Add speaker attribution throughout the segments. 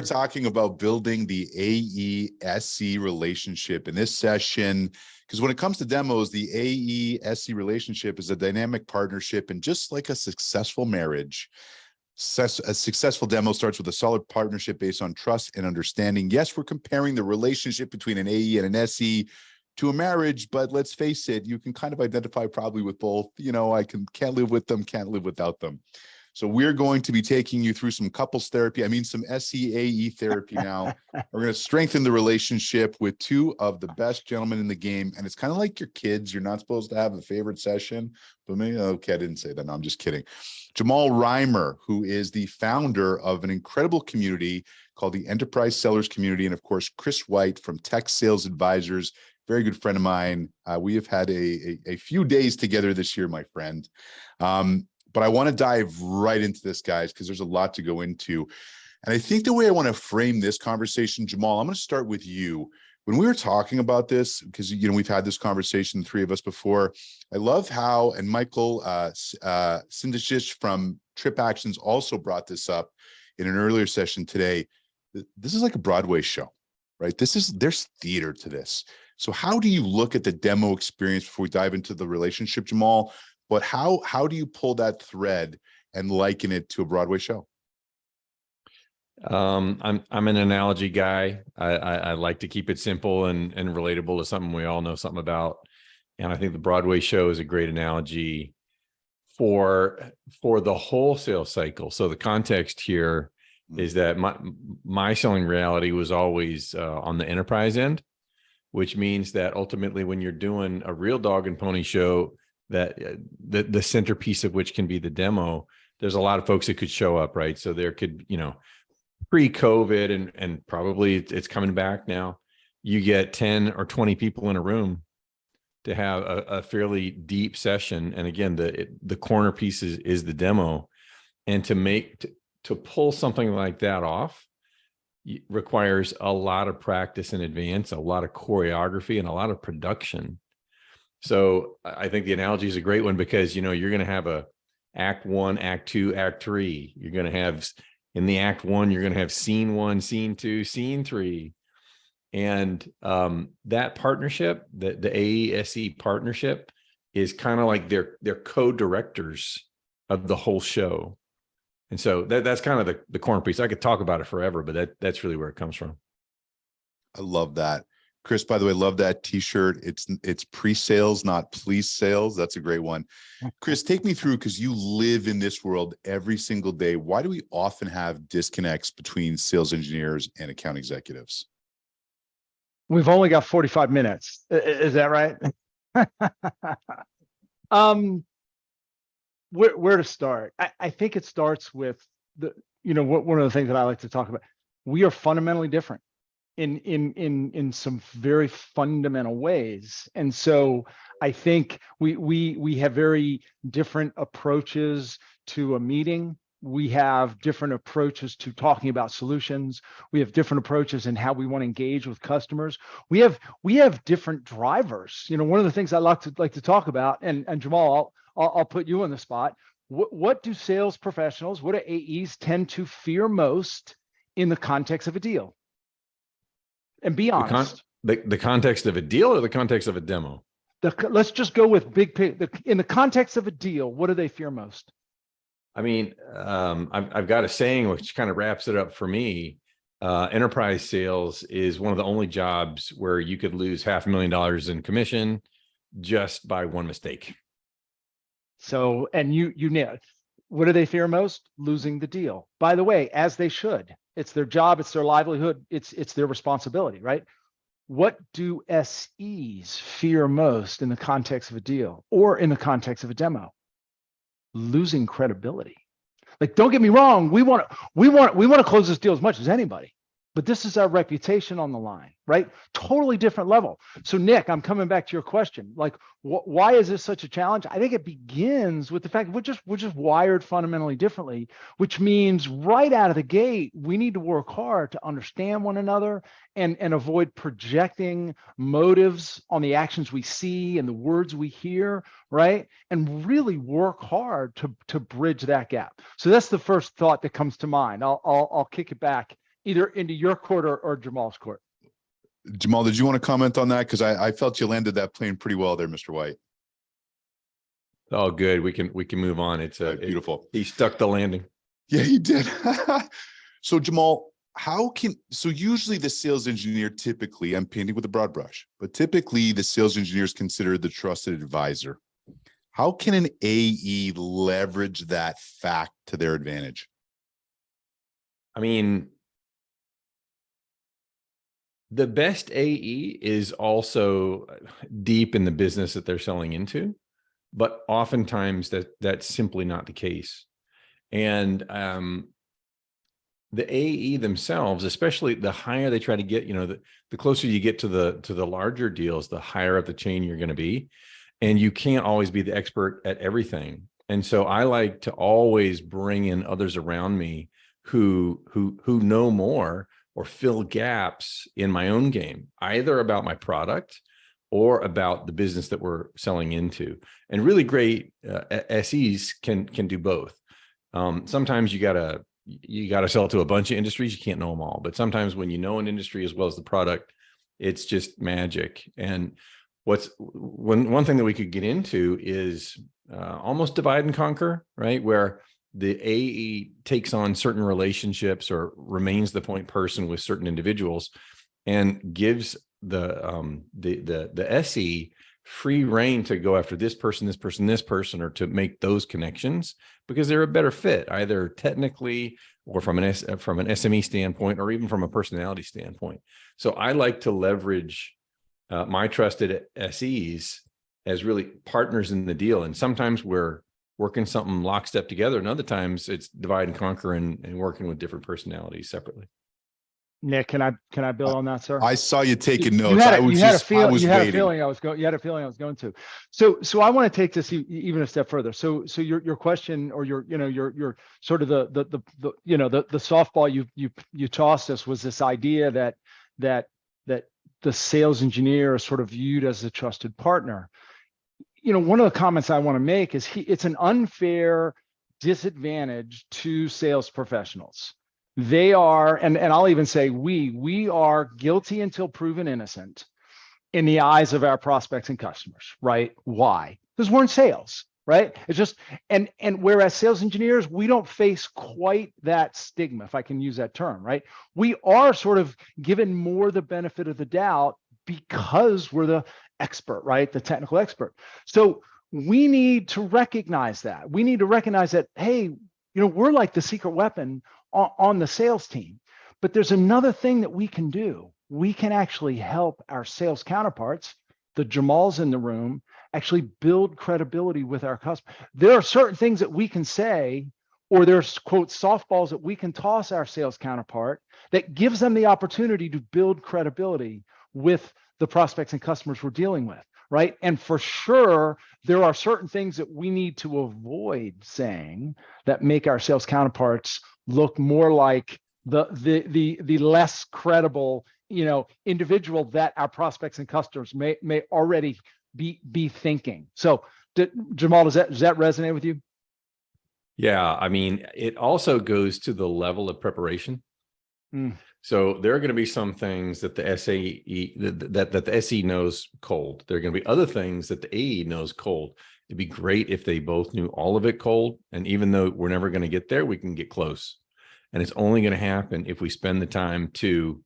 Speaker 1: talking about building the AE-SE relationship in this session, because when it comes to demos, the AE-SE relationship is a dynamic partnership, and just like a successful marriage, a successful demo starts with a solid partnership based on trust and understanding. Yes, we're comparing the relationship between an AE and an SE to a marriage, but let's face it, you can kind of identify probably with both. You know, I can't live with them, can't live without them. So we're going to be taking you through some couples therapy. I mean, some SEAE therapy now. We're going to strengthen the relationship with two of the best gentlemen in the game. And it's kind of like your kids. You're not supposed to have a favorite session, but maybe, okay, I didn't say that. No, I'm just kidding. Jamal Reimer, who is the founder of an incredible community called the Enterprise Sellers Community. And of course, Chris White from Tech Sales Advisors, very good friend of mine. We have had a few days together this year, my friend. But I want to dive right into this, guys, because there's a lot to go into. And I think the way I want to frame this conversation, Jamal, I'm going to start with you. When we were talking about this, because, you know, we've had this conversation, the three of us before, I love how, and Michael Sindicic from Trip Actions also brought this up in an earlier session today. This is like a Broadway show, right? There's theater to this. So how do you look at the demo experience before we dive into the relationship, Jamal? But how do you pull that thread and liken it to a Broadway show?
Speaker 2: I'm an analogy guy. I like to keep it simple and relatable to something we all know something about. And I think the Broadway show is a great analogy for the wholesale cycle. So the context here is that my selling reality was always on the enterprise end, which means that ultimately when you're doing a real dog and pony show, that the centerpiece of which can be the demo, there's a lot of folks that could show up, right? So there could, you know, pre-COVID and probably it's coming back now, you get 10 or 20 people in a room to have a fairly deep session. And again, the corner piece is the demo. And to pull something like that off requires a lot of practice in advance, a lot of choreography, and a lot of production. So I think the analogy is a great one because, you know, you're going to have a act 1, act 2, act 3. You're going to have in the act 1, you're going to have scene 1, scene 2, scene 3. And that partnership, the AESE partnership is kind of like they're co-directors of the whole show. And so that's kind of the corner piece. I could talk about it forever, but that's really where it comes from.
Speaker 1: I love that. Chris, by the way, love that t-shirt. It's pre-sales, not please sales. That's a great one. Chris, take me through, because you live in this world every single day. Why do we often have disconnects between sales engineers and account executives?
Speaker 3: We've only got 45 minutes. Is that right? Where to start? I think it starts with one of the things that I like to talk about. We are fundamentally different in some very fundamental ways. And so I think we have very different approaches to a meeting. We have different approaches to talking about solutions. We have different approaches in how we want to engage with customers. We have different drivers. You know, one of the things I like to talk about, and Jamal, I'll put you on the spot. What do sales professionals, what do AEs tend to fear most in the context of a deal? And be honest.
Speaker 2: The context of a deal or the context of a demo?
Speaker 3: Let's just go with big picture. In the context of a deal, what do they fear most?
Speaker 2: I mean, I've got a saying which kind of wraps it up for me. Enterprise sales is one of the only jobs where you could lose $500,000 in commission just by one mistake.
Speaker 3: So, and you nailed it. What do they fear most? Losing the deal. By the way, as they should. It's their job, it's their livelihood, it's their responsibility, right? What do SEs fear most in the context of a deal or in the context of a demo? Losing credibility. Like, don't get me wrong, we want to close this deal as much as anybody, but this is our reputation on the line, right? Totally different level. So Nick, I'm coming back to your question. Like, why is this such a challenge? I think it begins with the fact that we're just wired fundamentally differently, which means right out of the gate, we need to work hard to understand one another and avoid projecting motives on the actions we see and the words we hear, right? And really work hard to bridge that gap. So that's the first thought that comes to mind. I'll kick it back either into your court or Jamal's court.
Speaker 1: Jamal, did you want to comment on that? Because I felt you landed that plane pretty well there, Mr. White.
Speaker 2: Oh, good. We can move on. It's
Speaker 1: beautiful.
Speaker 2: He stuck the landing.
Speaker 1: Yeah, he did. So Jamal, so usually the sales engineer, typically, I'm painting with a broad brush, but typically the sales engineer is considered the trusted advisor. How can an AE leverage that fact to their advantage?
Speaker 2: I mean, the best AE is also deep in the business that they're selling into, but oftentimes that's simply not the case. And the AE themselves, especially the higher they try to get, the closer you get to the larger deals, the higher up the chain you're going to be. And you can't always be the expert at everything. And so I like to always bring in others around me who know more or fill gaps in my own game, either about my product or about the business that we're selling into. And really great SEs can do both. Sometimes you gotta sell to a bunch of industries. You can't know them all, but sometimes when you know an industry as well as the product, it's just magic. And one thing that we could get into is almost divide and conquer, right? Where the AE takes on certain relationships or remains the point person with certain individuals and gives the SE free reign to go after this person, or to make those connections because they're a better fit, either technically or from an SME standpoint, or even from a personality standpoint. So I like to leverage my trusted SEs as really partners in the deal. And sometimes we're working something lockstep together, and other times it's divide and conquer and working with different personalities separately.
Speaker 3: Nick, can I build on that, sir?
Speaker 1: I saw you taking notes.
Speaker 3: You had a feeling I was going to. So I want to take this even a step further. So your question, or your sort of the softball you tossed us was this idea that the sales engineer is sort of viewed as a trusted partner. One of the comments I want to make is it's an unfair disadvantage to sales professionals. They are, and I'll even say we are guilty until proven innocent in the eyes of our prospects and customers, right? Why? Because we're in sales, right? It's just, and whereas sales engineers, we don't face quite that stigma, if I can use that term, right? We are sort of given more the benefit of the doubt because we're the expert, right? The technical expert. So we need to recognize that. We need to recognize that, hey, we're like the secret weapon on the sales team. But there's another thing that we can do. We can actually help our sales counterparts, the Jamals in the room, actually build credibility with our customers. There are certain things that we can say, or there's, quote, softballs that we can toss our sales counterpart that gives them the opportunity to build credibility with the prospects and customers we're dealing with, right? And for sure, there are certain things that we need to avoid saying that make our sales counterparts look more like the less credible, individual that our prospects and customers may already be thinking. So, Jamal, does that resonate with you?
Speaker 2: Yeah, I mean, it also goes to the level of preparation. So there are going to be some things that the SAE that the SE knows cold. There are going to be other things that the AE knows cold. It'd be great if they both knew all of it cold. And even though we're never going to get there, we can get close. And it's only going to happen if we spend the time to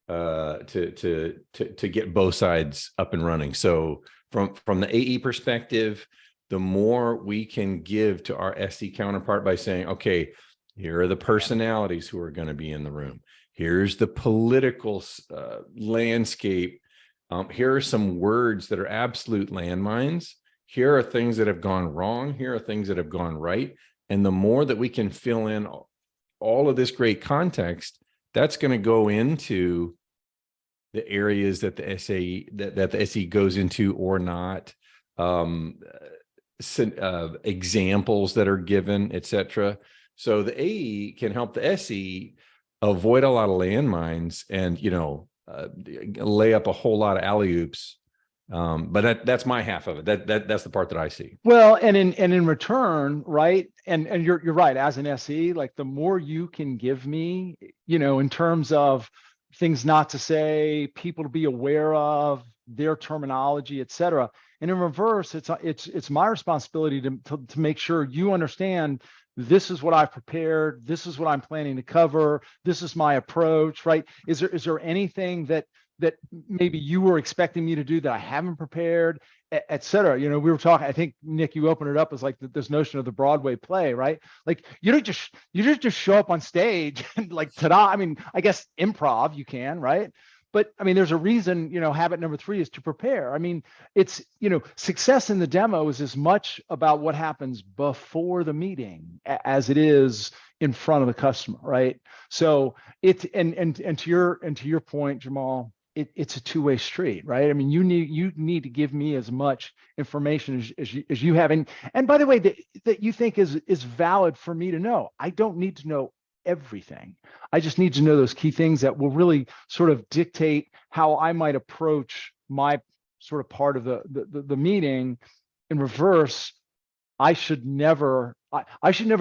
Speaker 2: get both sides up and running. So from the AE perspective, the more we can give to our SE counterpart by saying, okay, here are the personalities who are going to be in the room. Here's the political landscape. Here are some words that are absolute landmines. Here are things that have gone wrong. Here are things that have gone right. And the more that we can fill in all of this great context, that's going to go into the areas that the SAE that the SE goes into or not. Examples that are given, etc. So the AE can help the SE avoid a lot of landmines and lay up a whole lot of alley-oops But that's my half of it. That's the part that I see.
Speaker 3: Well, and in return, right? And you're right. As an SE, like the more you can give me, in terms of things not to say, people to be aware of, their terminology, et cetera. And in reverse, it's my responsibility to make sure you understand this is what I've prepared, this is what I'm planning to cover, this is my approach, right? Is there anything that maybe you were expecting me to do that I haven't prepared, et cetera? We were talking, I think, Nick, you opened it up as like this notion of the Broadway play, right? Like you don't just show up on stage and like, ta-da. I mean, I guess improv you can, right? But I mean, there's a reason, habit number 3 is to prepare. I mean, it's, success in the demo is as much about what happens before the meeting as it is in front of the customer, right? So it's, and to your point, Jamal, it's a two-way street, right? I mean, you need to give me as much information as you have. And by the way, that you think is valid for me to know. I don't need to know everything. I just need to know those key things that will really sort of dictate how I might approach my sort of part of the meeting. In reverse, I should never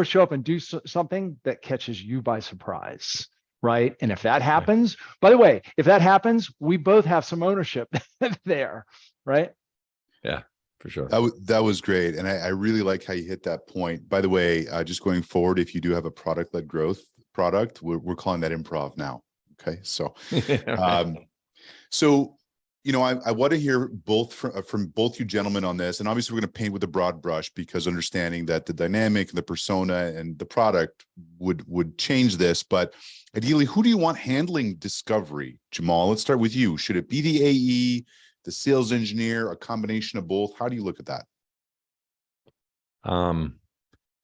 Speaker 3: show up and do something that catches you by surprise, right? And if that happens, by the way, if that happens, we both have some ownership there, right?
Speaker 2: Yeah, for sure.
Speaker 1: That was great. And I really like how you hit that point. By the way, just going forward, if you do have a product-led growth product, we're calling that improv now. Okay. So, I want to hear both from both you gentlemen on this. And obviously we're going to paint with a broad brush, because understanding that the dynamic, the persona, and the product would change this. But ideally, who do you want handling discovery? Jamal, let's start with you. Should it be the AE, the sales engineer, a combination of both? How do you look at that?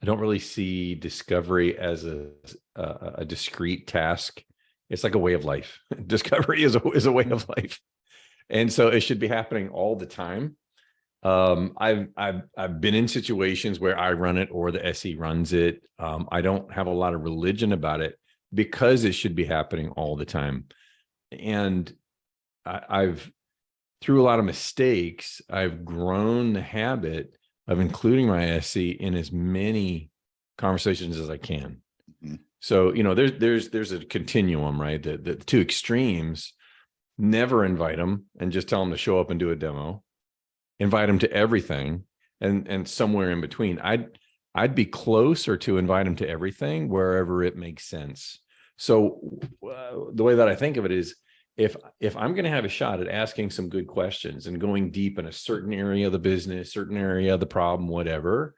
Speaker 2: I don't really see discovery as a discrete task. It's like a way of life. Discovery is a way of life. And so it should be happening all the time. I've been in situations where I run it or the SE runs it. I don't have a lot of religion about it, because it should be happening all the time. And I've, through a lot of mistakes, I've grown the habit of including my SE in as many conversations as I can. Mm-hmm. So, there's a continuum, right? The two extremes. Never invite them and just tell them to show up and do a demo. Invite them to everything, and somewhere in between. I'd be closer to invite them to everything wherever it makes sense. So the way that I think of it is, if I'm going to have a shot at asking some good questions and going deep in a certain area of the business, certain area of the problem, whatever,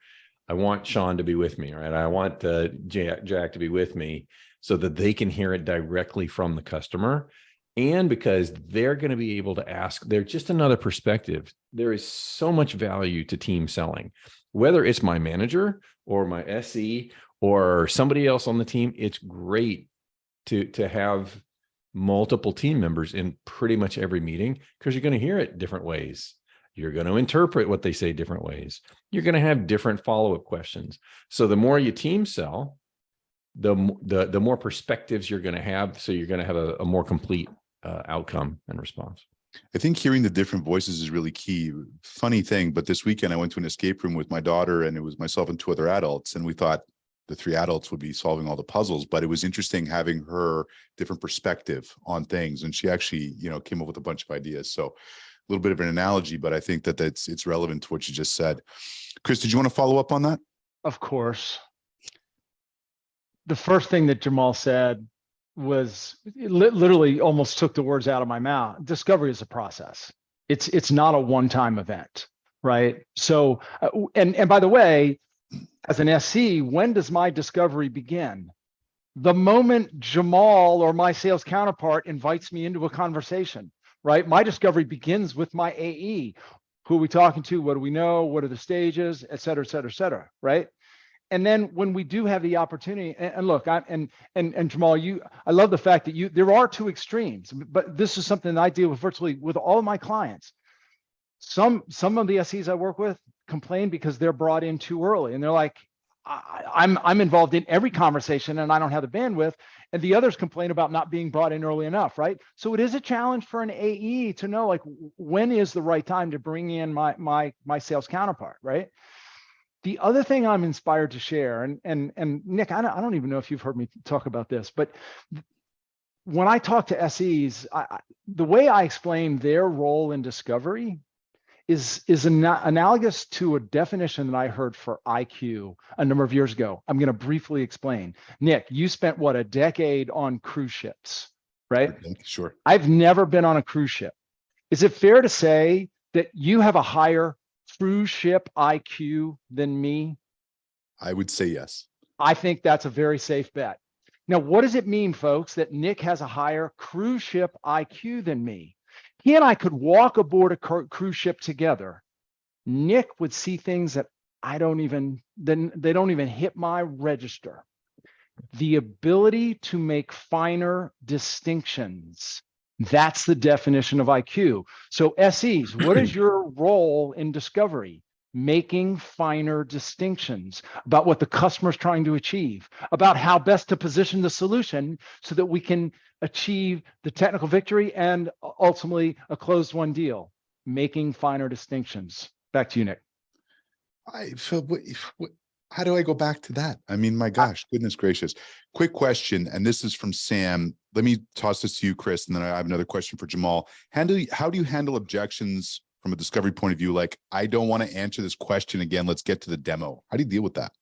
Speaker 2: I want Sean to be with me, right? I want Jack to be with me so that they can hear it directly from the customer. And because they're going to be able to ask, they're just another perspective. There is so much value to team selling, whether it's my manager or my SE or somebody else on the team. It's great to have multiple team members in pretty much every meeting, because you're going to hear it different ways. You're going to interpret what they say different ways. You're going to have different follow-up questions. So the more you team sell, the more perspectives you're going to have. So you're going to have a more complete outcome and response.
Speaker 1: I think hearing the different voices is really key. Funny thing, but this weekend I went to an escape room with my daughter, and it was myself and 2 other adults, and we thought the 3 adults would be solving all the puzzles, but it was interesting having her different perspective on things, and she actually, came up with a bunch of ideas. So a little bit of an analogy, but I think that it's relevant to what you just said. Chris, did you want to follow up on that?
Speaker 3: Of course. The first thing that Jamal said was literally almost took the words out of my mouth. Discovery is a process. It's not a one-time event, right? So, and by the way, as an SC, when does my discovery begin? The moment Jamal or my sales counterpart invites me into a conversation, right? My discovery begins with my AE. Who are we talking to? What do we know? What are the stages, et cetera, et cetera, et cetera, right? And then when we do have the opportunity, and look, and Jamal, I love the fact that there are 2 extremes, but this is something that I deal with virtually with all of my clients. Some of the SEs I work with complain because they're brought in too early, and they're like, I'm involved in every conversation and I don't have the bandwidth, and the others complain about not being brought in early enough, right? So it is a challenge for an AE to know, like, when is the right time to bring in my sales counterpart, right? The other thing I'm inspired to share, and Nick, I don't even know if you've heard me talk about this, but when I talk to SEs, the way I explain their role in discovery is analogous to a definition that I heard for IQ a number of years ago. I'm going to briefly explain. Nick, you spent what, a decade on cruise ships, right?
Speaker 1: Sure.
Speaker 3: I've never been on a cruise ship. Is it fair to say that you have a higher cruise ship IQ than me?
Speaker 1: I would say yes.
Speaker 3: I think that's a very safe bet. Now, what does it mean, folks, that Nick has a higher cruise ship IQ than me? He and I could walk aboard a cruise ship together. Nick would see things that they don't even hit my register. The ability to make finer distinctions. That's the definition of IQ. So SEs, what is your role in discovery? Making finer distinctions about what the customer is trying to achieve, about how best to position the solution so that we can achieve the technical victory and ultimately a closed won deal. Making finer distinctions. Back to you, Nick.
Speaker 1: How do I go back to that? I mean, my gosh, goodness gracious. Quick question, and this is from Sam. Let me toss this to you, Chris, and then I have another question for Jamal. How do you handle objections from a discovery point of view? Like, I don't want to answer this question again. Let's get to the demo. How do you deal with that?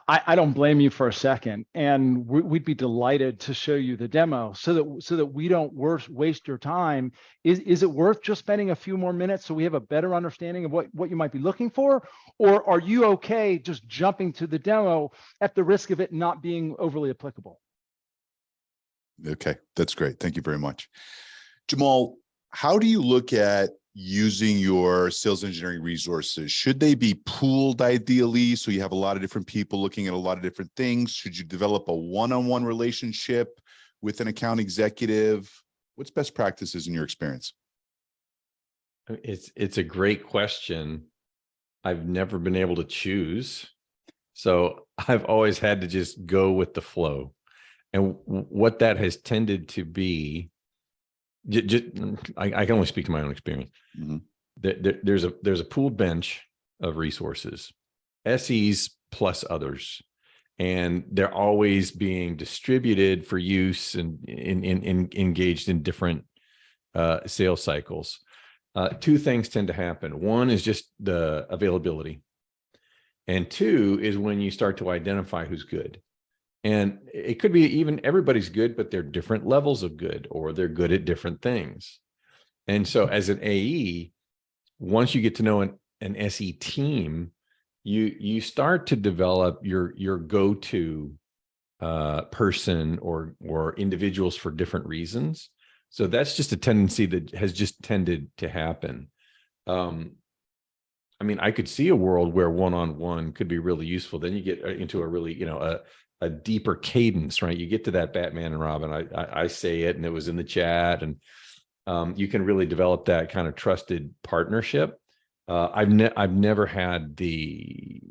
Speaker 3: I don't blame you for a second, and we'd be delighted to show you the demo so that we don't waste your time. Is it worth just spending a few more minutes so we have a better understanding of what you might be looking for, or are you okay just jumping to the demo at the risk of it not being overly applicable?
Speaker 1: Okay, that's great. Thank you very much. Jamal, how do you look at using your sales engineering resources? Should they be pooled ideally, so you have a lot of different people looking at a lot of different things? Should you develop a one-on-one relationship with an account executive? What's best practices in your experience?
Speaker 2: It's a great question. I've never been able to choose. So I've always had to just go with the flow. And what that has tended to be, I can only speak to my own experience.
Speaker 1: Mm-hmm.
Speaker 2: There's a pooled bench of resources, SEs plus others, and they're always being distributed for use and engaged in different sales cycles. Two things tend to happen. One is just the availability, and two is when you start to identify who's good. And it could be even everybody's good, but they're different levels of good, or they're good at different things. And so as an AE, once you get to know an SE team, you start to develop your go-to person or individuals for different reasons. So that's just a tendency that has just tended to happen. I mean, I could see a world where one-on-one could be really useful. Then you get into a really, a deeper cadence, right? You get to that Batman and Robin. I say it, and it was in the chat, and you can really develop that kind of trusted partnership. I've never had the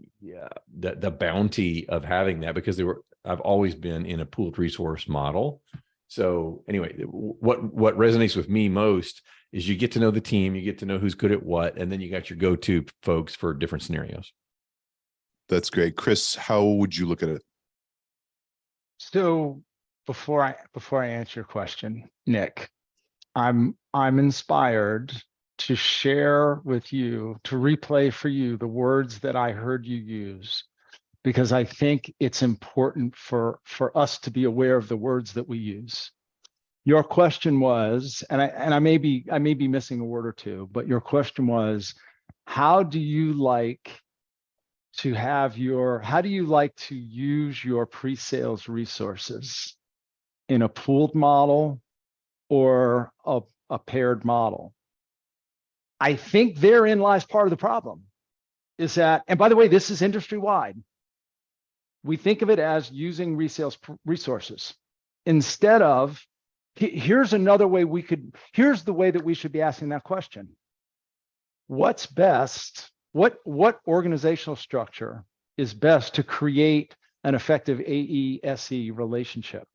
Speaker 2: bounty of having that, because I've always been in a pooled resource model. So anyway, what resonates with me most is you get to know the team, you get to know who's good at what, and then you got your go-to folks for different scenarios.
Speaker 1: That's great. Chris, how would you look at it?
Speaker 3: So before I answer your question, Nick, I'm inspired to share with you, to replay for you the words that I heard you use, because I think it's important for us to be aware of the words that we use. Your question was, and I may be missing a word or two, but your question was, how do you like to use your pre-sales resources in a pooled model or a paired model? I think therein lies part of the problem, is that, and by the way, this is industry-wide. We think of it as using resales resources instead of, here's the way that we should be asking that question. What's best? What organizational structure is best to create an effective AE-SE relationship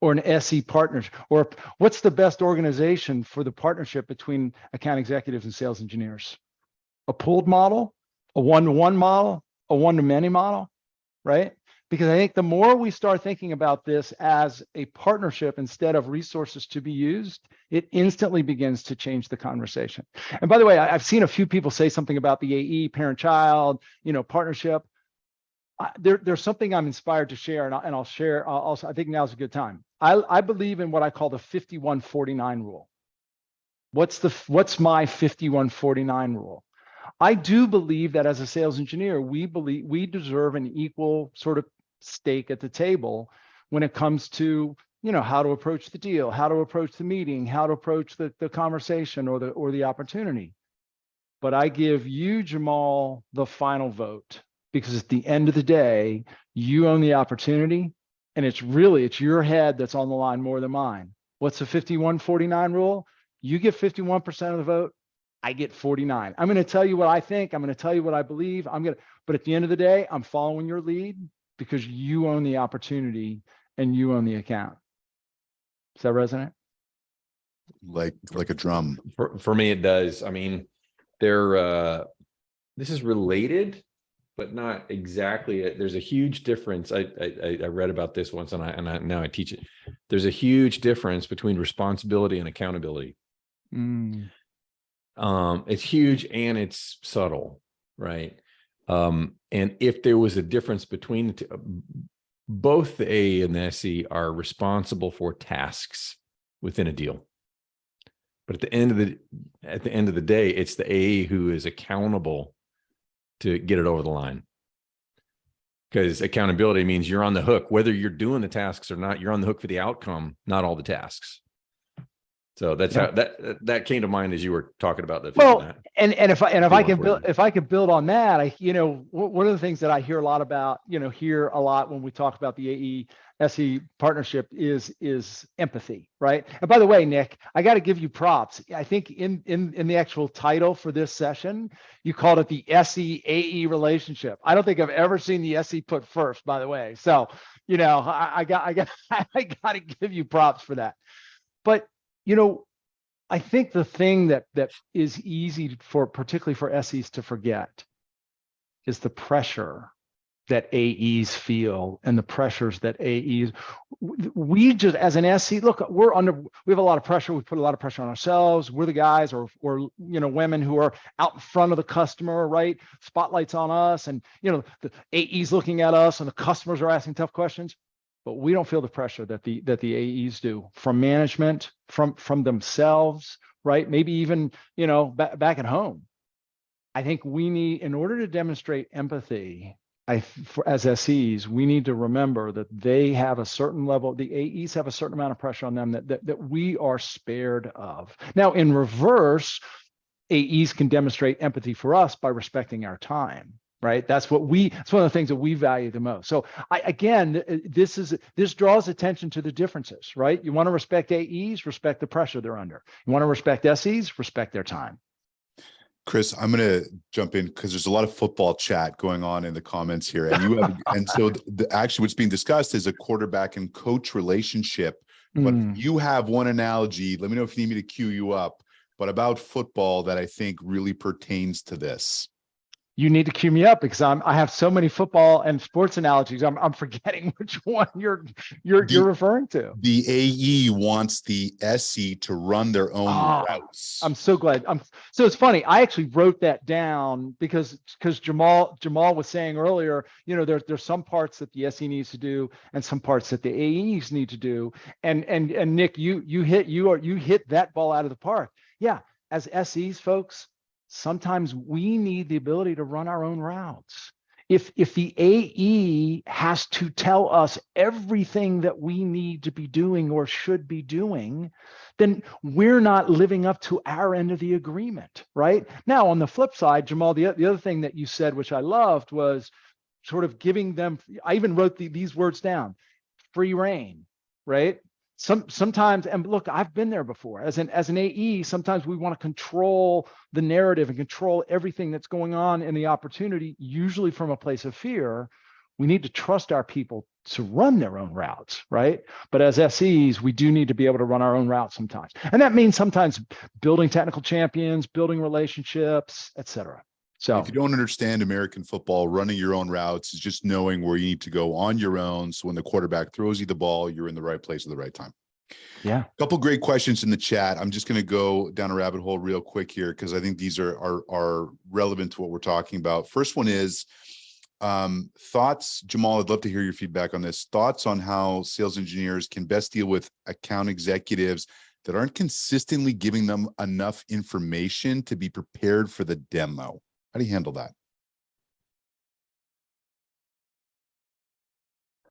Speaker 3: or an SE partnership? Or what's the best organization for the partnership between account executives and sales engineers? A pooled model, a one-to-one model, a one-to-many model, right? Because I think the more we start thinking about this as a partnership instead of resources to be used, it instantly begins to change the conversation. And by the way, I've seen a few people say something about the AE, parent-child, partnership. There's something I'm inspired to share, and I'll share. Also, I think now's a good time. I believe in what I call the 51-49 rule. What's my 51-49 rule? I do believe that as a sales engineer, we deserve an equal sort of stake at the table when it comes to how to approach the deal, how to approach the meeting, how to approach the conversation or the opportunity. But I give you, Jamal, the final vote, because at the end of the day, you own the opportunity, and it's your head that's on the line more than mine. What's the 51-49 rule? You get 51% of the vote, I get 49. I'm going to tell you what I think. I'm going to tell you what I believe. But at the end of the day, I'm following your lead because you own the opportunity and you own the account. Does that resonate?
Speaker 1: Like a drum.
Speaker 2: For me, it does. I mean, this is related, but not exactly. There's a huge difference. I read about this once, and now I teach it. There's a huge difference between responsibility and accountability. It's huge and it's subtle, right? And if there was a difference between the two, both the AE and the SE are responsible for tasks within a deal. But at the end of the day, it's the AE who is accountable to get it over the line. Because accountability means you're on the hook, whether you're doing the tasks or not. You're on the hook for the outcome, not all the tasks. So that's how that came to mind as you were talking about that.
Speaker 3: Well, and if I could build on that, one of the things that I hear a lot about, hear a lot when we talk about the AE SE partnership is empathy, right? And by the way, Nick, I got to give you props. I think in the actual title for this session, you called it the SE AE relationship. I don't think I've ever seen the SE put first, by the way. So, I got to give you props for that. But I think the thing that is easy particularly for SEs to forget is the pressure that AEs feel and the pressures that AEs, we just, as an SE, look, we have a lot of pressure. We put a lot of pressure on ourselves. We're the guys or women who are out in front of the customer, right? Spotlights on us, and, the AEs looking at us, and the customers are asking tough questions. But we don't feel the pressure that the AEs do from management, from themselves, right? Maybe even, back at home. I think we need, in order to demonstrate empathy, as SEs, we need to remember that they have a certain level, the AEs have a certain amount of pressure on them that we are spared of. Now, in reverse, AEs can demonstrate empathy for us by respecting our time. Right. It's one of the things that we value the most. So this draws attention to the differences, right? You want to respect AEs, respect the pressure they're under. You want to respect SEs, respect their time.
Speaker 1: Chris, I'm going to jump in because there's a lot of football chat going on in the comments here. And so actually what's being discussed is a quarterback and coach relationship. But you have one analogy. Let me know if you need me to cue you up, but about football that I think really pertains to this.
Speaker 3: You need to cue me up because I have so many football and sports analogies. I'm forgetting which one you're referring to.
Speaker 1: The AE wants the SE to run their own routes.
Speaker 3: I'm so glad. So it's funny. I actually wrote that down because Jamal was saying earlier, there's some parts that the SE needs to do and some parts that the AEs need to do. And Nick, you hit that ball out of the park. Yeah, as SEs, folks, sometimes we need the ability to run our own routes. If the AE has to tell us everything that we need to be doing or should be doing, then we're not living up to our end of the agreement, right? Now, on the flip side, Jamal, the other thing that you said, which I loved, was sort of giving them, I even wrote these words down, free reign, right? sometimes, and look, I've been there before. As an AE, sometimes we want to control the narrative and control everything that's going on in the opportunity, usually from a place of fear. We need to trust our people to run their own routes, right? But as SEs, we do need to be able to run our own routes sometimes. And that means sometimes building technical champions, building relationships, et cetera. So
Speaker 1: if you don't understand American football, running your own routes is just knowing where you need to go on your own. So when the quarterback throws you the ball, you're in the right place at the right time.
Speaker 3: yeah.
Speaker 1: A couple great questions in the chat. I'm just going to go down a rabbit hole real quick here because I think these are relevant to what we're talking about. First one is thoughts, Jamal, I'd love to hear your feedback on this. Thoughts on how sales engineers can best deal with account executives that aren't consistently giving them enough information to be prepared for the demo. How do you handle that?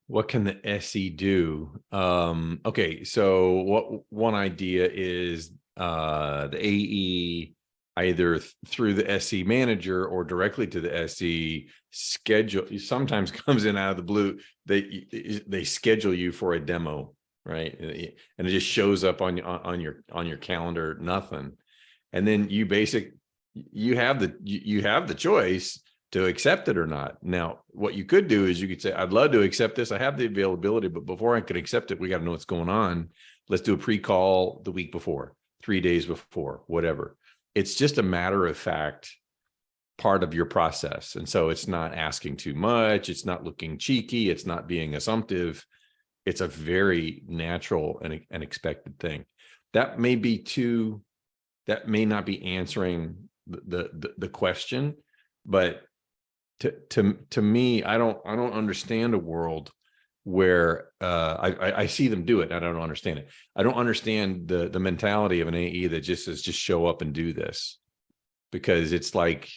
Speaker 2: What can the SE do? Okay, so one idea is the AE either through the SE manager or directly to the SE schedule. Sometimes comes in out of the blue. They schedule you for a demo, right? And it just shows up on your calendar, nothing. And then you have the choice to accept it or not. Now, what you could do is you could say, I'd love to accept this. I have the availability, but before I can accept it, we got to know what's going on. Let's do a pre-call the week before, 3 days before, whatever. It's just a matter of fact part of your process. And so it's not asking too much. It's not looking cheeky. It's not being assumptive. It's a very natural and expected thing. That may not be answering the question, but to me, I don't understand a world where I see them do it. And I don't understand it. I don't understand the mentality of an AE that just says, just show up and do this, because it's like,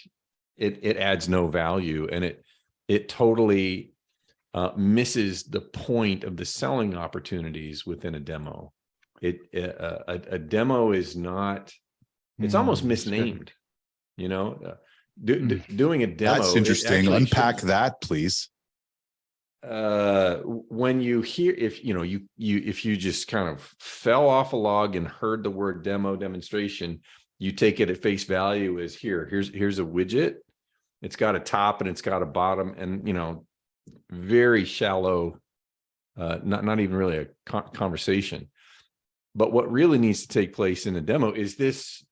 Speaker 2: it adds no value, and it totally misses the point of the selling opportunities within a demo. A demo is not, it's almost misnamed, you know, doing a demo.
Speaker 1: That's interesting. Unpack that, please.
Speaker 2: When you hear, if you just kind of fell off a log and heard the word demonstration, you take it at face value as here's a widget. It's got a top and it's got a bottom, and very shallow, not even really a conversation. But what really needs to take place in a demo is this.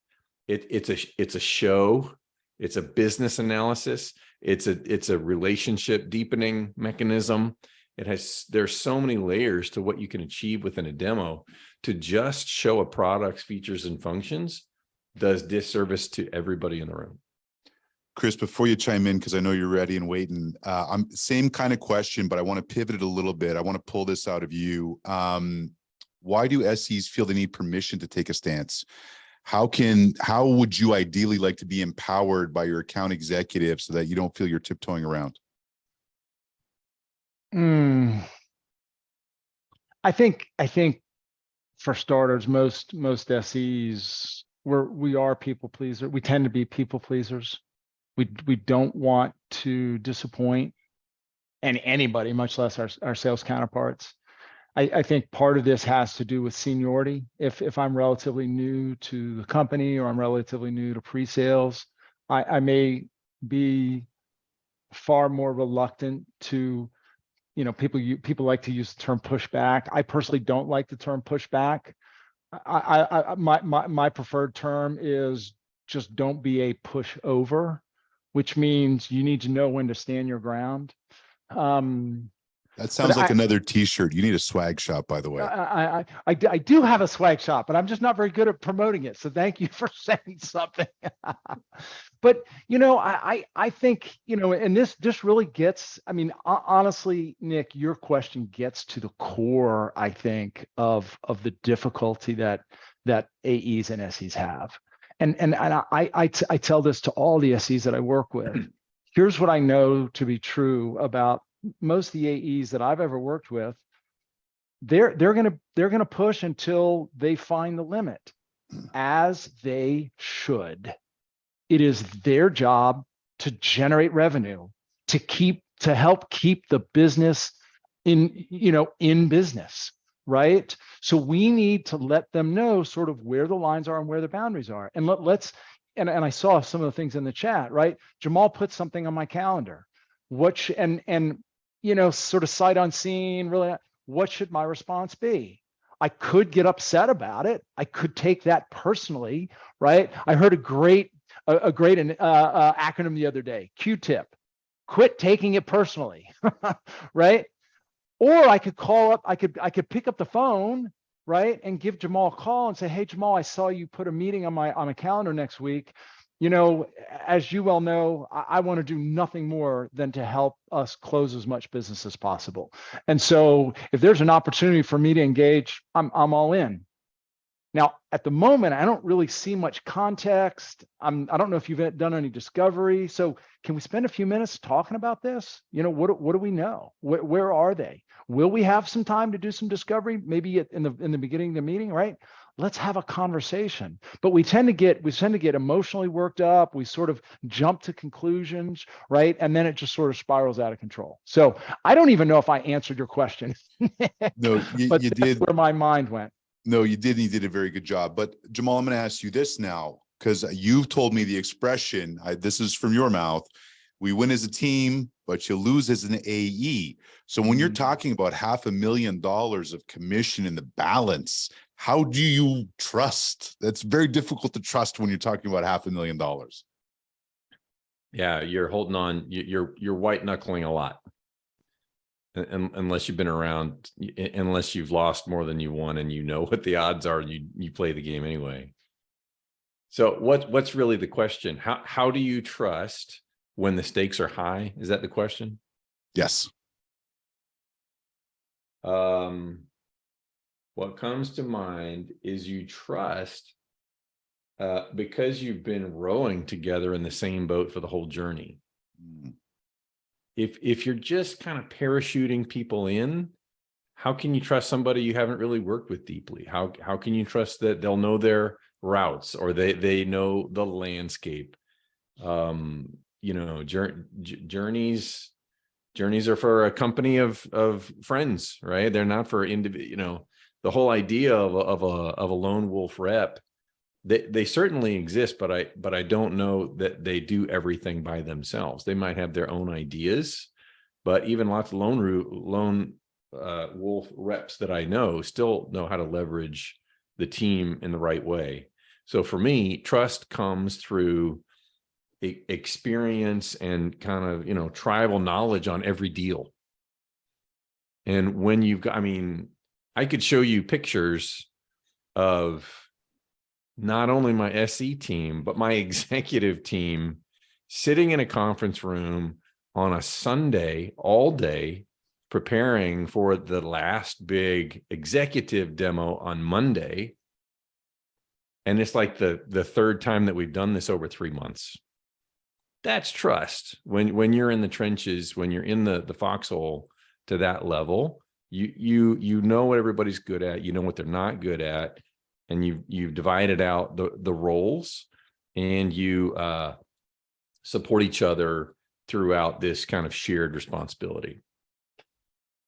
Speaker 2: It's a show. It's a business analysis. It's a relationship deepening mechanism. There's so many layers to what you can achieve within a demo. To just show a product's features and functions does disservice to everybody in the room.
Speaker 1: Chris, before you chime in, because I know you're ready and waiting, I'm same kind of question, but I want to pivot it a little bit. I want to pull this out of you. Why do SEs feel they need permission to take a stance? How would you ideally like to be empowered by your account executive so that you don't feel you're tiptoeing around?
Speaker 3: I think for starters, most SEs, we are people pleasers. We tend to be people pleasers. We don't want to disappoint anybody, much less our sales counterparts. I think part of this has to do with seniority. If I'm relatively new to the company or I'm relatively new to pre-sales, I may be far more reluctant to, people like to use the term pushback. I personally don't like the term pushback. My preferred term is just don't be a pushover, which means you need to know when to stand your ground.
Speaker 1: That sounds like another t-shirt. You need a swag shop, by the way.
Speaker 3: I do have a swag shop, but I'm just not very good at promoting it. So thank you for saying something. But, I think, and this really gets, honestly, Nick, your question gets to the core, I think, of the difficulty that AEs and SEs have. And I tell this to all the SEs that I work with. Here's what I know to be true about most of the AEs that I've ever worked with. They're gonna push until they find the limit, as they should. It is their job to generate revenue, to help keep the business in business. right? So we need to let them know sort of where the lines are and where the boundaries are. And let's, and I saw some of the things in the chat, right? Jamal put something on my calendar. And you know, sort of sight unseen, really, what should my response be? I could get upset about it. I could take that personally, right? I heard a great acronym the other day, Q-tip. Quit taking it personally, right? Or I could call up, I could pick up the phone, right, and give Jamal a call and say, hey, Jamal, I saw you put a meeting on my calendar next week. You know, as you well know, I want to do nothing more than to help us close as much business as possible. And so if there's an opportunity for me to engage, I'm all in. Now, at the moment, I don't really see much context. I don't know if you've done any discovery. So can we spend a few minutes talking about this? You know, what do we know? Where are they? Will we have some time to do some discovery? Maybe in the beginning of the meeting, right? Let's have a conversation. But we tend to get emotionally worked up. We sort of jump to conclusions, right? And then it just sort of spirals out of control. So I don't even know if I answered your question.
Speaker 1: No,
Speaker 3: but
Speaker 1: you
Speaker 3: that's
Speaker 1: did.
Speaker 3: where my mind went.
Speaker 1: No, you did. You did a very good job. But Jamal, I'm going to ask you this now, because you've told me the expression, this is from your mouth, we win as a team, but you lose as an AE. So when you're talking about $500,000 of commission in the balance, how do you trust? That's very difficult to trust when you're talking about $500,000.
Speaker 2: Yeah, you're holding on, you're white knuckling a lot. Unless you've been around, unless you've lost more than you won and you know what the odds are, you play the game anyway. So what's really the question? How do you trust when the stakes are high? Is that the question?
Speaker 1: Yes.
Speaker 2: What comes to mind is you trust because you've been rowing together in the same boat for the whole journey. If you're just kind of parachuting people in, how can you trust somebody you haven't really worked with deeply? How can you trust that they'll know their routes or they know the landscape? You know, journeys are for a company of friends, right? They're not for individual. You know, the whole idea of a lone wolf rep. They certainly exist, but I don't know that they do everything by themselves. They might have their own ideas, but even lots of lone wolf reps that I know still know how to leverage the team in the right way. So for me, trust comes through experience and kind of, you know, tribal knowledge on every deal. And when you've got, I mean, I could show you pictures of not only my SE team, but my executive team sitting in a conference room on a Sunday all day, preparing for the last big executive demo on Monday. And it's like the third time that we've done this over 3 months. That's trust. When you're in the trenches, when you're in the foxhole to that level, you know what everybody's good at, you know what they're not good at. And you've divided out the roles, and you support each other throughout this kind of shared responsibility.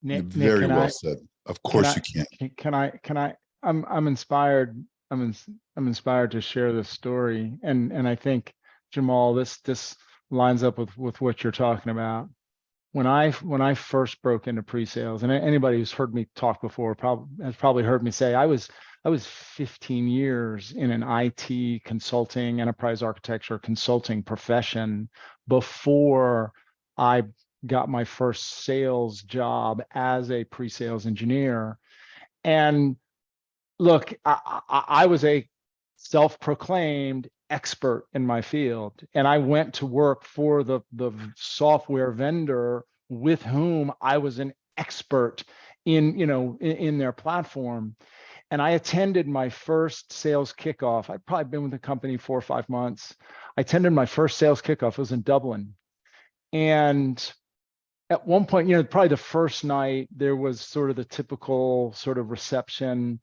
Speaker 3: Nick,
Speaker 1: Very well said. Of course you can.
Speaker 3: Can I? I'm inspired. I'm inspired to share this story, and I think, Jamal, this lines up with what you're talking about. When I first broke into pre-sales, and anybody who's heard me talk before has probably heard me say I was 15 years in an IT consulting, enterprise architecture consulting profession before I got my first sales job as a pre-sales engineer. And look, I was a self-proclaimed expert in my field, and I went to work for the software vendor with whom I was an expert in their platform. And I attended my first sales kickoff. I'd probably been with the company 4 or 5 months. I attended my first sales kickoff. It was in Dublin. And at one point, probably the first night, there was sort of the typical sort of reception.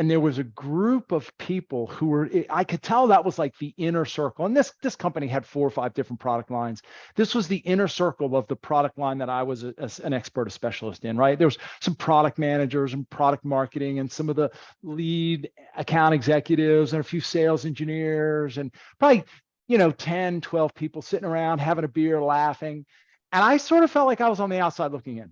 Speaker 3: And there was a group of people who were, I could tell that was like the inner circle. And this company had 4 or 5 different product lines. This was the inner circle of the product line that I was an expert, a specialist in, right? There was some product managers and product marketing and some of the lead account executives and a few sales engineers and probably, 10, 12 people sitting around having a beer, laughing. And I sort of felt like I was on the outside looking in.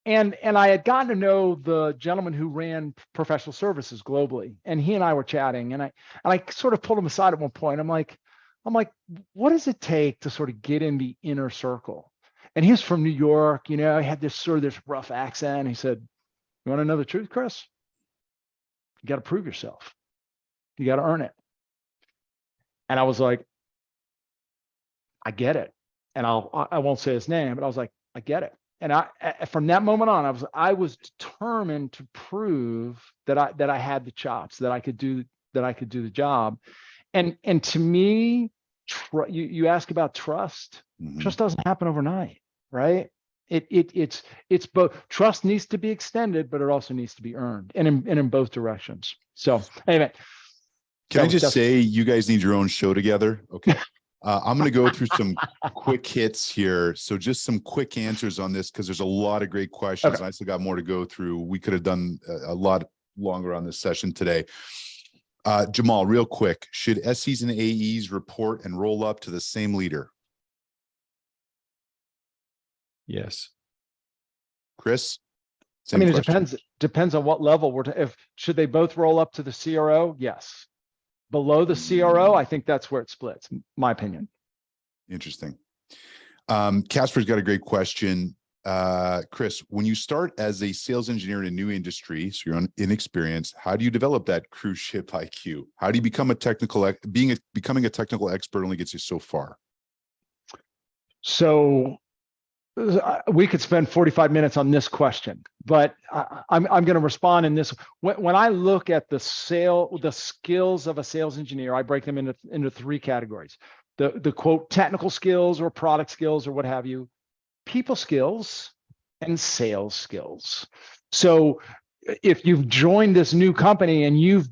Speaker 3: And I had gotten to know the gentleman who ran professional services globally, and he and I were chatting, and I sort of pulled him aside at one point. I'm like, what does it take to sort of get in the inner circle? And he's from New York, he had this rough accent. He said, "You want to know the truth, Chris? You got to prove yourself. You got to earn it." And I was like, I get it. And I won't say his name, but I was like, I get it. And from that moment on, I was determined to prove that I had the chops, that I could do the job. And to me, you ask about trust.
Speaker 1: Mhm.
Speaker 3: Trust doesn't happen overnight, right? It's both. Trust needs to be extended, but it also needs to be earned, and in both directions. So anyway,
Speaker 1: Can I just say, you guys need your own show together? Okay. I'm going to go through some quick hits here. So just some quick answers on this, because there's a lot of great questions.
Speaker 3: Okay.
Speaker 1: I still got more to go through. We could have done a lot longer on this session today. Jamal, real quick, should SEs and AEs report and roll up to the same leader?
Speaker 2: Yes.
Speaker 1: Chris?
Speaker 3: I mean,
Speaker 1: question.
Speaker 3: it depends on what level should they both roll up to the CRO? Yes. Below the CRO, I think that's where it splits, my opinion.
Speaker 1: Interesting. Casper's got a great question. Chris, when you start as a sales engineer in a new industry, so you're inexperienced, how do you develop that cruise ship IQ? How do you become becoming a technical expert only gets you so far?
Speaker 3: So we could spend 45 minutes on this question, but I'm going to respond in this. When I look at the skills of a sales engineer, I break them into 3 categories. The quote technical skills or product skills or what have you, people skills, and sales skills. So if you've joined this new company and you've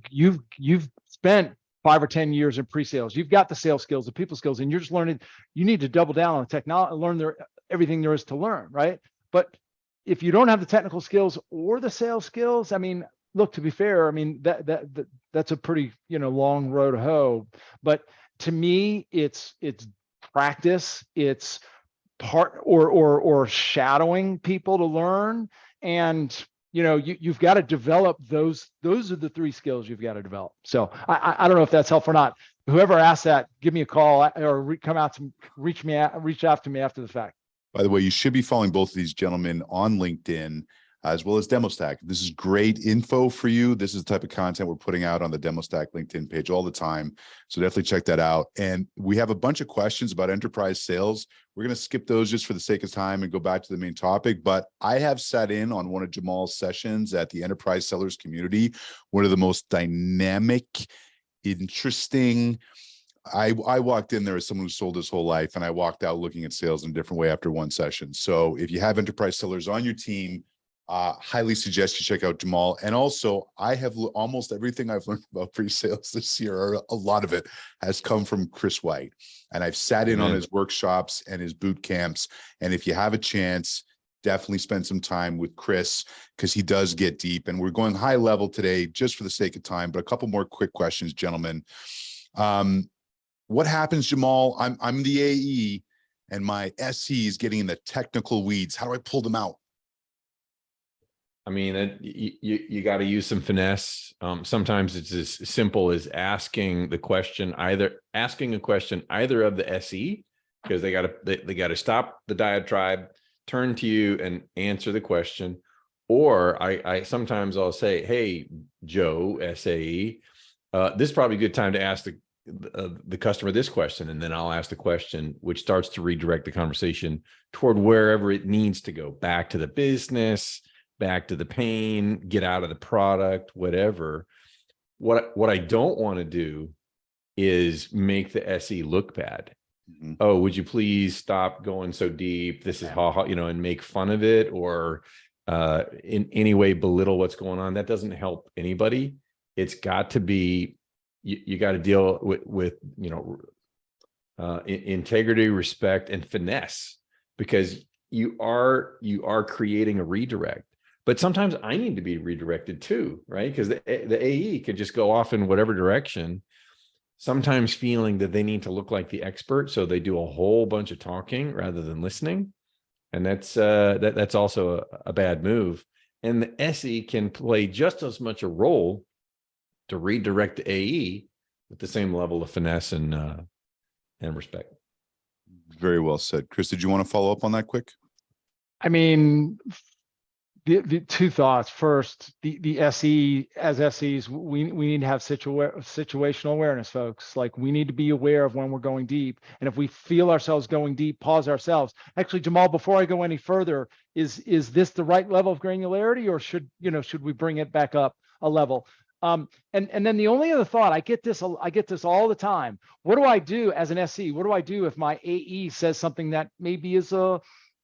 Speaker 3: spent 5 or 10 years in pre-sales, you've got the sales skills, the people skills, and you're just learning, you need to double down on the technology, learn everything there is to learn, right? But if you don't have the technical skills or the sales skills, I mean, look, to be fair, I mean, that's a pretty, long road to hoe. But to me, it's practice, it's part or shadowing people to learn. And you've got to develop those are the 3 skills you've got to develop. So I don't know if that's helpful or not. Whoever asked that, give me a call or reach out to me after the fact.
Speaker 1: By the way, you should be following both of these gentlemen on LinkedIn as well as Demostack. This is great info for you. This is the type of content we're putting out on the Demostack LinkedIn page all the time. So definitely check that out. And we have a bunch of questions about enterprise sales. We're going to skip those just for the sake of time and go back to the main topic. But I have sat in on one of Jamal's sessions at the Enterprise Sellers Community, one of the most dynamic, interesting. I walked in there as someone who sold his whole life, and I walked out looking at sales in a different way after one session. So if you have enterprise sellers on your team, highly suggest you check out Jamal. And also, I have almost everything I've learned about pre-sales this year, or a lot of it, has come from Chris White. And I've sat in on his workshops and his boot camps. And if you have a chance, definitely spend some time with Chris, because he does get deep. And we're going high level today just for the sake of time, but a couple more quick questions, gentlemen. What happens, Jamal? I'm the AE and my SE is getting in the technical weeds. How do I pull them out?
Speaker 2: I mean, you got to use some finesse. Sometimes it's as simple as asking a question either of the SE, because they got to stop the diatribe, turn to you and answer the question. Or I sometimes I'll say, "Hey, Joe, SAE, this is probably a good time to ask the customer this question," and then I'll ask the question, which starts to redirect the conversation toward wherever it needs to go, back to the business, back to the pain, get out of the product, whatever. What I don't want to do is make the SE look bad. Mm-hmm. Oh, would you please stop going so deep? This is and make fun of it, or in any way belittle what's going on. That doesn't help anybody. It's got to be, you got to deal with integrity, respect, and finesse, because you are creating a redirect. But sometimes I need to be redirected too, right? Because the AE could just go off in whatever direction, sometimes feeling that they need to look like the expert, so they do a whole bunch of talking rather than listening. And that's also a bad move. And the SE can play just as much a role to redirect the AE with the same level of finesse and respect.
Speaker 1: Very well said. Chris, did you want to follow up on that quick?
Speaker 3: I mean, the two thoughts. First, the SE as SEs, we need to have situational awareness, folks. Like, we need to be aware of when we're going deep. And if we feel ourselves going deep, pause ourselves. Actually, Jamal, before I go any further, is this the right level of granularity, or should we bring it back up a level? And then the only other thought, I get this all the time. What do I do as an SE? What do I do if my AE says something that maybe is a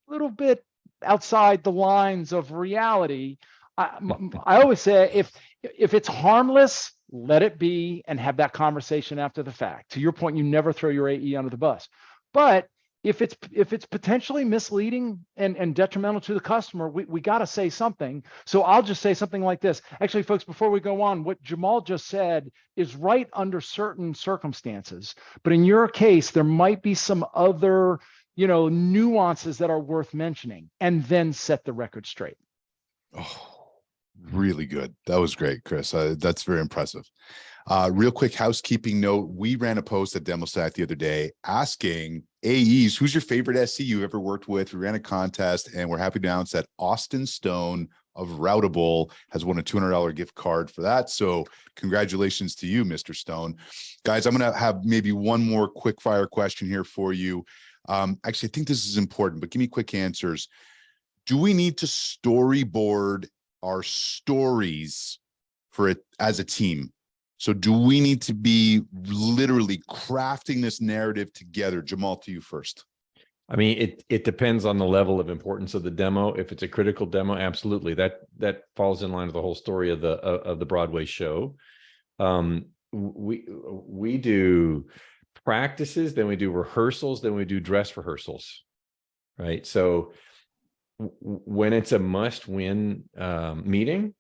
Speaker 3: little bit outside the lines of reality? I always say, if it's harmless, let it be and have that conversation after the fact. To your point, you never throw your AE under the bus. But if it's potentially misleading and detrimental to the customer, we got to say something. So I'll just say something like this. Actually, folks, before we go on, what Jamal just said is right under certain circumstances. But in your case, there might be some other nuances that are worth mentioning, and then set the record straight.
Speaker 1: Oh, really good. That was great, Chris. That's very impressive. Real quick housekeeping note. We ran a post at Demostack the other day asking AEs, who's your favorite SE you ever worked with? We ran a contest, and we're happy to announce that Austin Stone of Routable has won a $200 gift card for that. So congratulations to you, Mr. Stone. Guys, I'm going to have maybe one more quick fire question here for you. Actually, I think this is important, but give me quick answers. Do we need to storyboard our stories for it as a team? So do we need to be literally crafting this narrative together? Jamal, to you first.
Speaker 2: I mean, it depends on the level of importance of the demo. If it's a critical demo, absolutely. That falls in line with the whole story of the Broadway show. We do practices, then we do rehearsals, then we do dress rehearsals, right? So when it's a must-win meeting,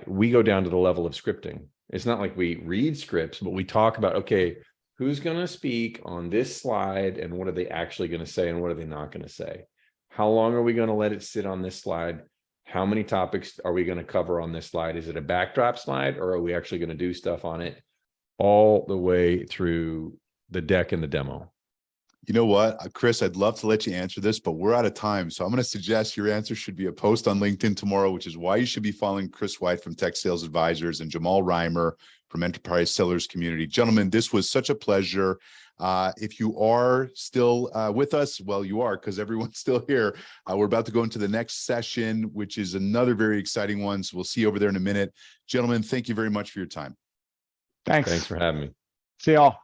Speaker 2: we go down to the level of scripting. It's not like we read scripts, but we talk about, okay, who's going to speak on this slide, and what are they actually going to say, and what are they not going to say? How long are we going to let it sit on this slide? How many topics are we going to cover on this slide? Is it a backdrop slide, or are we actually going to do stuff on it all the way through the deck and the demo?
Speaker 1: You know what, Chris, I'd love to let you answer this, but we're out of time. So I'm going to suggest your answer should be a post on LinkedIn tomorrow, which is why you should be following Chris White from Tech Sales Advisors and Jamal Reimer from Enterprise Sellers Community. Gentlemen, this was such a pleasure. If you are still with us, well, you are, because everyone's still here. We're about to go into the next session, which is another very exciting one. So we'll see you over there in a minute. Gentlemen, thank you very much for your time.
Speaker 3: Thanks.
Speaker 2: Thanks for having me.
Speaker 3: See y'all.